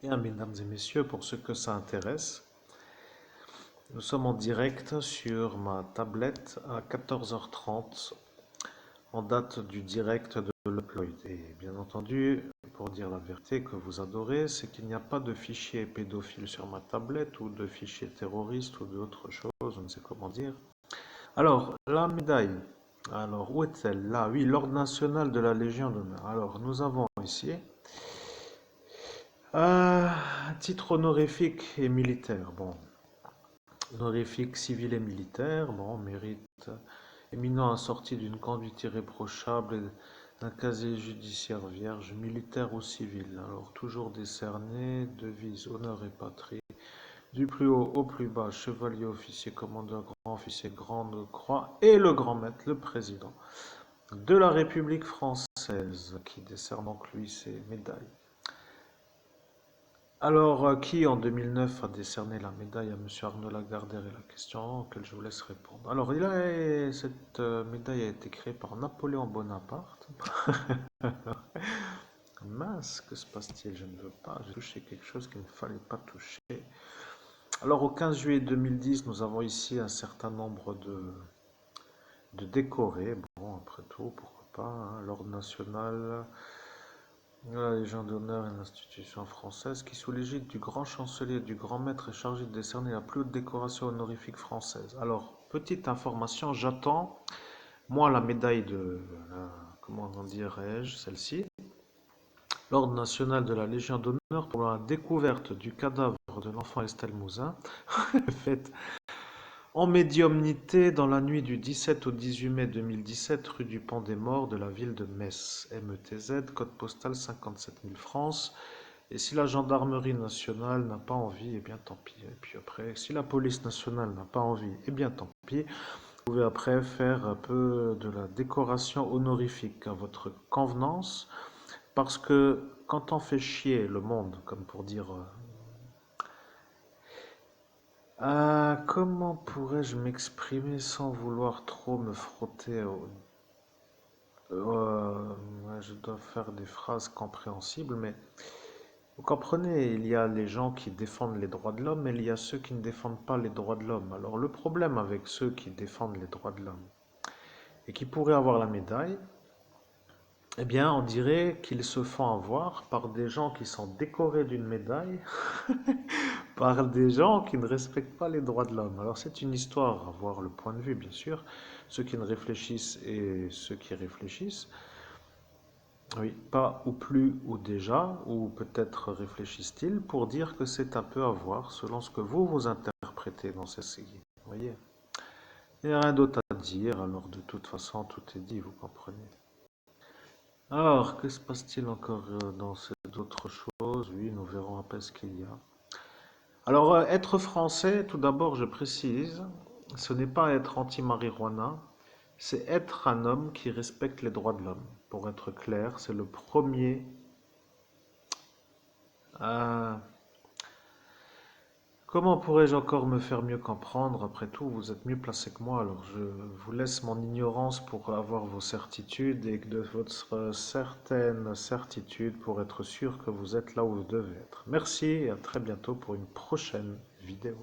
Bien, mesdames et messieurs, pour ceux que ça intéresse, nous sommes en direct sur ma tablette à 14h30 en date du direct de l'upload. Et bien entendu, pour dire la vérité que vous adorez, c'est qu'il n'y a pas de fichier pédophile sur ma tablette ou de fichier terroriste ou d'autres choses, je ne sais comment dire. Alors, la médaille. Alors, où est-elle? Là, oui, l'Ordre national de la Légion d'honneur. Alors, nous avons ici un titre honorifique et militaire. Bon, honorifique civil et militaire, bon, mérite éminent assorti d'une conduite irréprochable et d'un casier judiciaire vierge, militaire ou civil. Alors, toujours décerné, devise honneur et patrie, du plus haut au plus bas, chevalier, officier, commandeur, grand officier, grande croix et le grand maître, le président de la République française, qui décerne donc lui ses médailles. Alors, qui en 2009 a décerné la médaille à Monsieur Arnaud Lagardère est la question auquel je vous laisse répondre. Alors, cette médaille a été créée par Napoléon Bonaparte. Mince, que se passe-t-il? Je ne veux pas, j'ai touché quelque chose qu'il ne fallait pas toucher. Alors, au 15 juillet 2010, nous avons ici un certain nombre de décorés. Bon, après tout, pourquoi pas, hein, l'Ordre national, la Légion d'honneur est une institution française qui, sous l'égide du grand chancelier et du grand maître, est chargée de décerner la plus haute décoration honorifique française. Alors, petite information, j'attends, moi, la médaille de, comment dirais-je, celle-ci, l'Ordre national de la Légion d'honneur pour la découverte du cadavre de l'enfant Estelle Mouzin, faite en médiumnité dans la nuit du 17 au 18 mai 2017, rue du Pont des Morts de la ville de Metz, METZ, code postal 57 000 France. Et si la gendarmerie nationale n'a pas envie, eh bien tant pis. Et puis après, si la police nationale n'a pas envie, eh bien tant pis. Vous pouvez après faire un peu de la décoration honorifique à votre convenance. Parce que quand on fait chier le monde, comme pour dire... comment pourrais-je m'exprimer sans vouloir trop me frotter au... ouais, je dois faire des phrases compréhensibles, mais vous comprenez, il y a les gens qui défendent les droits de l'homme et il y a ceux qui ne défendent pas les droits de l'homme. Alors le problème avec ceux qui défendent les droits de l'homme et qui pourraient avoir la médaille, eh bien on dirait qu'ils se font avoir par des gens qui sont décorés d'une médaille, par des gens qui ne respectent pas les droits de l'homme. Alors c'est une histoire à voir le point de vue, bien sûr, ceux qui ne réfléchissent et ceux qui réfléchissent. Oui, pas ou plus ou déjà, ou peut-être réfléchissent-ils pour dire que c'est un peu à voir selon ce que vous interprétez dans ces séries. Vous voyez? Il n'y a rien d'autre à dire, alors de toute façon tout est dit, vous comprenez. Alors, que se passe-t-il encore dans ces autres choses? Oui, nous verrons après ce qu'il y a. Alors, être français, tout d'abord, je précise, ce n'est pas être anti-marijuana, c'est être un homme qui respecte les droits de l'homme. Pour être clair, c'est le premier. euh, Comment pourrais-je encore me faire mieux comprendre? Après tout, vous êtes mieux placé que moi, alors je vous laisse mon ignorance pour avoir vos certitudes et de votre certaine certitude pour être sûr que vous êtes là où vous devez être. Merci et à très bientôt pour une prochaine vidéo.